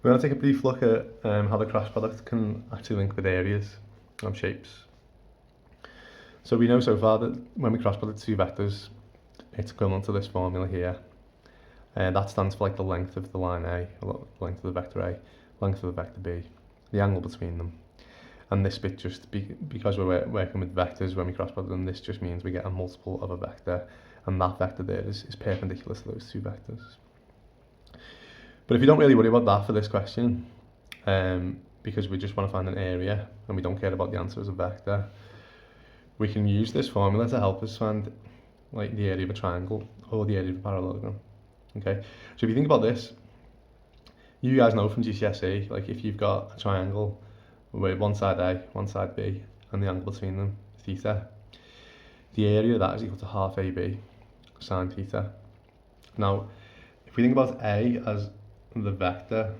We're going to take a brief look at how the cross product can actually link with areas and shapes. So we know so far that when we cross product two vectors, it's equivalent to this formula here. And that stands for like the length of the line A, or the length of the vector A, length of the vector B, the angle between them. And this bit just, because we're working with vectors when we cross product them, this just means we get a multiple of a vector, and that vector there is perpendicular to those two vectors. But if you don't really worry about that for this question, because we just want to find an area and we don't care about the answer as a vector, we can use this formula to help us find like the area of a triangle or the area of a parallelogram. Okay, so if you think about this, you guys know from GCSE, like if you've got a triangle with one side A, one side B, and the angle between them, theta, the area of that is equal to half AB sine theta. Now, if we think about A as the vector,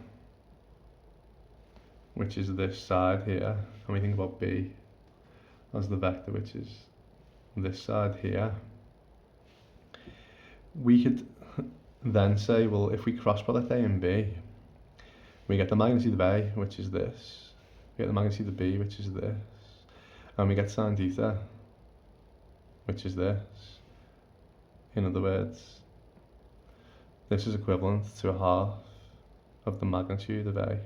which is this side here, and we think about B as the vector, which is this side here, we could then say, well, if we cross product A and B, we get the magnitude of A, which is this, we get the magnitude of B, which is this, and we get sine theta, which is this. In other words, this is equivalent to a half of the magnitude of A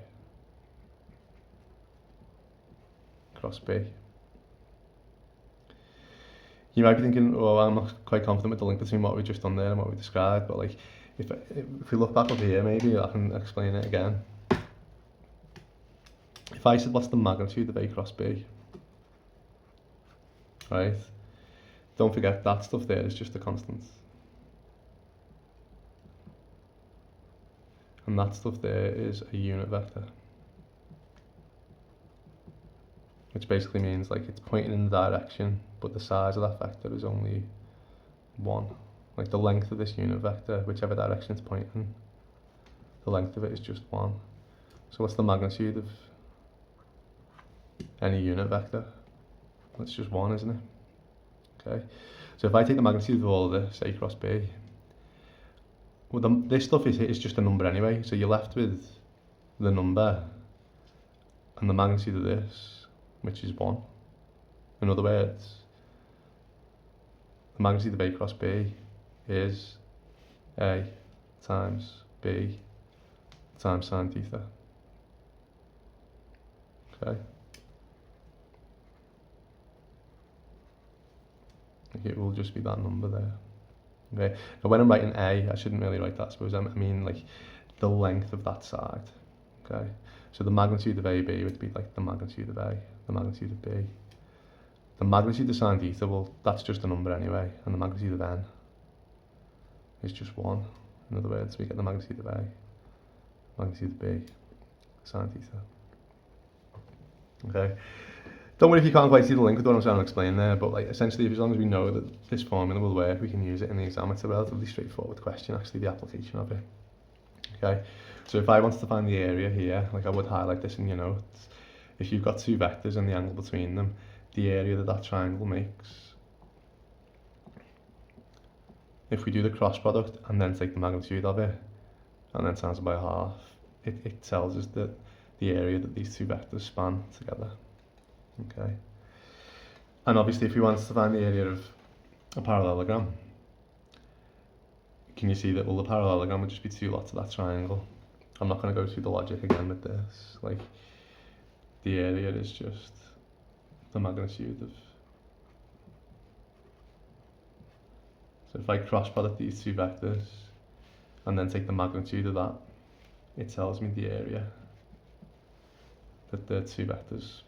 cross B. You might be thinking, oh, I'm not quite confident with the link between what we've just done there and what we described, but like, if we look back up here, maybe I can explain it again. If I said, what's the magnitude of A cross B? Right? Don't forget that stuff there is just a constant. And that stuff there is a unit vector. Which basically means like it's pointing in the direction, but the size of that vector is only 1. Like the length of this unit vector, whichever direction it's pointing, the length of it is just 1. So what's the magnitude of any unit vector? That's just 1, isn't it? Okay. So if I take the magnitude of all of this, A cross B, well, this stuff is just a number anyway, so you're left with the number and the magnitude of this, which is 1. In other words, the magnitude of A cross B is A times B times sine theta. Okay. It will just be that number there. Okay. Now when I'm writing A, I shouldn't really write that, I suppose. I mean like the length of that side. Okay. So the magnitude of AB would be like the magnitude of A, the magnitude of B. The magnitude of sine theta, well, that's just a number anyway, and the magnitude of n is just 1. In other words, we get the magnitude of A, magnitude of B, sine theta. Okay. Don't worry if you can't quite see the link with what I'm trying to explain there, but like essentially, as long as we know that this formula will work, we can use it in the exam. It's a relatively straightforward question, actually, the application of it. Okay. So if I wanted to find the area here, like I would highlight this in your notes. If you've got two vectors and the angle between them, the area that that triangle makes, if we do the cross product and then take the magnitude of it and then times it by half, it tells us that the area that these two vectors span together. Okay. And obviously if we wanted to find the area of a parallelogram, can you see that, well, the parallelogram would just be two lots of that triangle. I'm not going to go through the logic again with this. Like, the area is just the magnitude of... So if I cross product these two vectors and then take the magnitude of that, it tells me the area that the two vectors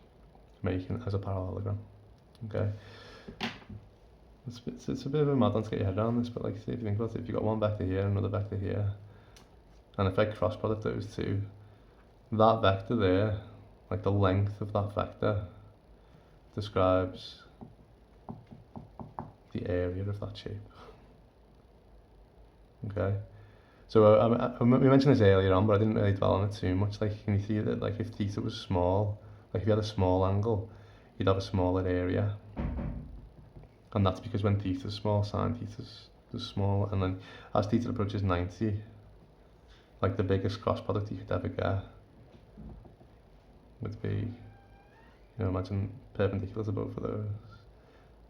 making as a parallelogram. Okay. It's a bit of a mad one to get your head around this, but like, if you think about it, if you've got one vector here and another vector here, and if I cross product those two, that vector there, like the length of that vector, describes the area of that shape. Okay. So we mentioned this earlier on, but I didn't really dwell on it too much. Like, can you see that, like, if theta was small, like if you had a small angle, you'd have a smaller area. And that's because when theta is small, sine theta is small, and then as theta approaches 90, like the biggest cross product you could ever get would be, imagine perpendicular to both of those.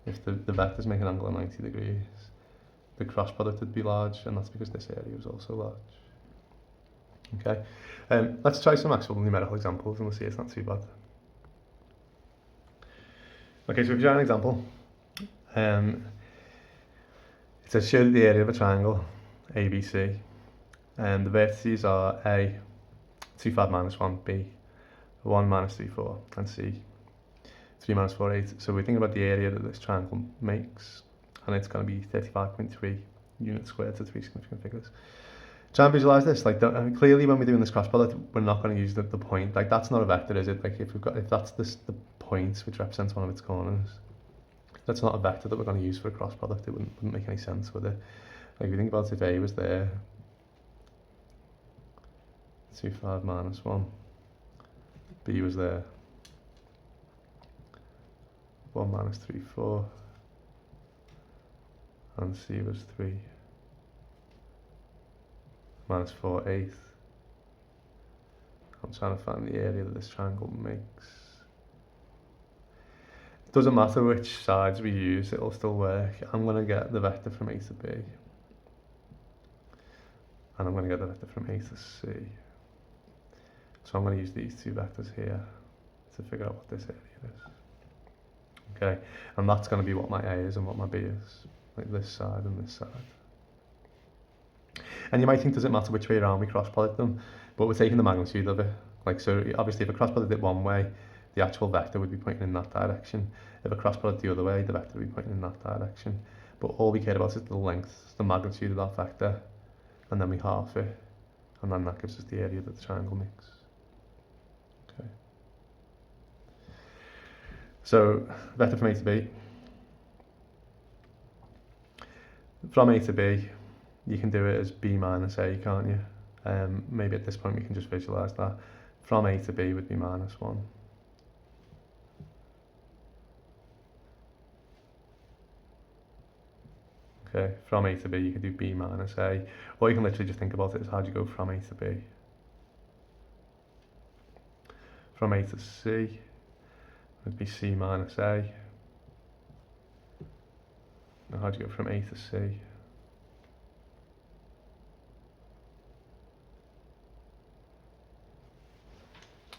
If the vectors make an angle of 90 degrees, the cross product would be large, and that's because this area is also large. Okay, let's try some actual numerical examples and we'll see it's not too bad. Okay, so if you try an example, it says show the area of a triangle ABC, and the vertices are A, 2, 5, minus 1, B, 1, minus 3, 4, and C, 3, minus 4, 8. So we're thinking about the area that this triangle makes, and it's going to be 35.3 units squared to 3 significant figures. Try and visualize this. Clearly, when we're doing this cross product, we're not going to use the point. That's not a vector, is it? If that's the point which represents one of its corners, that's not a vector that we're going to use for a cross product. It wouldn't make any sense, would it? If you think about it, if A was there, 2, 5, minus 1, B was there, 1, minus 3, 4, and C was 3, minus 4, 8. I'm trying to find the area that this triangle makes. It doesn't matter which sides we use, it'll still work. I'm going to get the vector from A to B, and I'm going to get the vector from A to C. So I'm going to use these two vectors here to figure out what this area is. Okay, and that's going to be what my A is and what my B is, like this side and this side. And you might think, does it matter which way around we cross product them? But we're taking the magnitude of it. So obviously if a cross product it one way, the actual vector would be pointing in that direction. If a cross product the other way, the vector would be pointing in that direction. But all we care about is the length, the magnitude of that vector, and then we half it, and then that gives us the area that the triangle makes. Okay. So vector from A to B. From A to B, you can do it as B minus A, can't you? Maybe at this point we can just visualise that. From A to B would be minus 1. Okay, from A to B you could do B minus A, or you can literally just think about it as how do you go from A to B. From A to C would be C minus A. Now how do you go from A to C?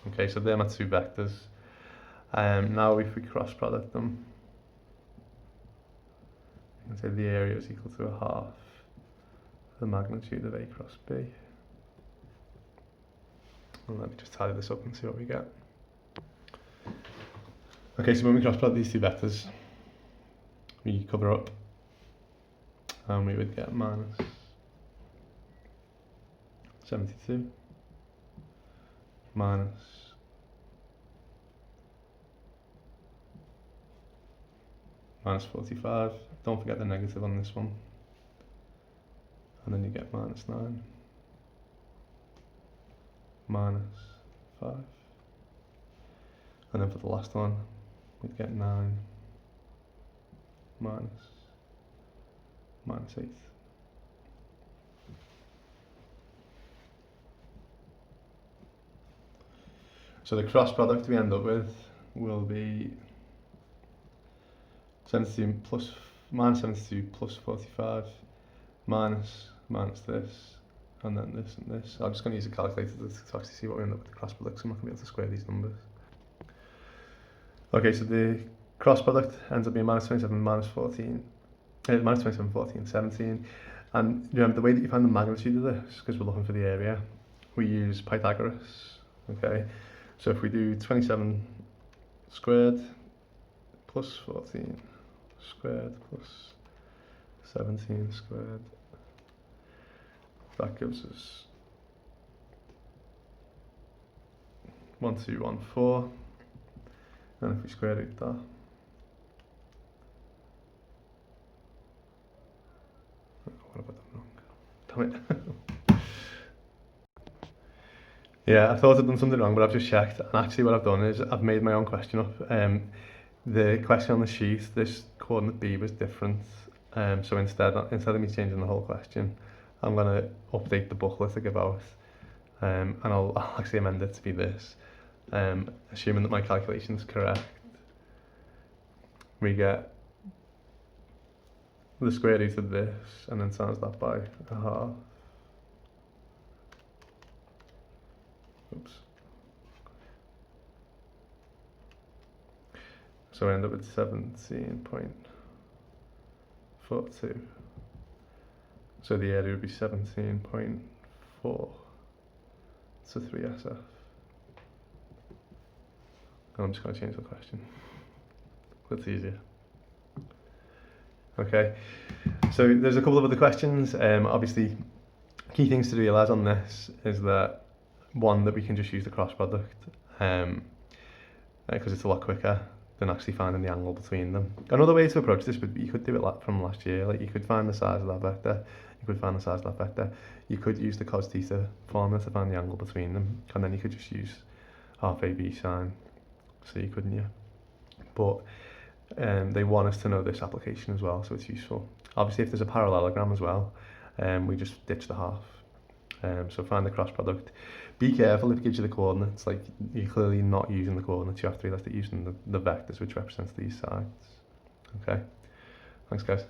Okay, so they're my two vectors. Now if we cross product them, you can say the area is equal to a half the magnitude of A cross B. And let me just tidy this up and see what we get. Okay, so when we cross product these two vectors, we cover up and we would get minus 72 minus minus 45. Don't forget the negative on this one. And then you get minus 9 minus 5. And then for the last one, we'd get 9 minus 8. So the cross product we end up with will be 72 plus minus 72 plus 45 minus this, and then this and this. I'm just going to use a calculator to actually see what we end up with the cross product, so I'm not going to be able to square these numbers. Okay, so the cross product ends up being minus 27, minus 14, minus 27, 14, 17. And remember the way that you find the magnitude of this, because we're looking for the area, we use Pythagoras. Okay, so if we do 27 squared plus 14 squared plus 17 squared, that gives us 1214. And if we square root that, what about that wrong? Damn it. Yeah, I thought I'd done something wrong, but I've just checked, and actually what I've done is I've made my own question up. The question on the sheet, this coordinate B was different, so instead of me changing the whole question, I'm going to update the booklet to give out, and I'll actually amend it to be this. assuming that my calculation is correct, we get the square root of this and then times that by a half. Oops. So I end up with 17.42. So the area would be 17.4 to 3SF. And I'm just going to change the question. That's easier. Okay, so there's a couple of other questions. Obviously, key things to realise on this is that, one, that we can just use the cross product because it's a lot quicker than actually finding the angle between them. Another way to approach this would be, you could do it from last year. Like, you could find the size of that vector, you could find the size of that vector, you could use the cos theta formula to find the angle between them, and then you could just use half AB sine c, couldn't you? But they want us to know this application as well, so it's useful. Obviously, if there's a parallelogram as well, we just ditch the half. So find the cross product. Be careful if it gives you the coordinates, like you're clearly not using the coordinates, you have to realize that using the vectors which represents these sides. Okay, thanks guys.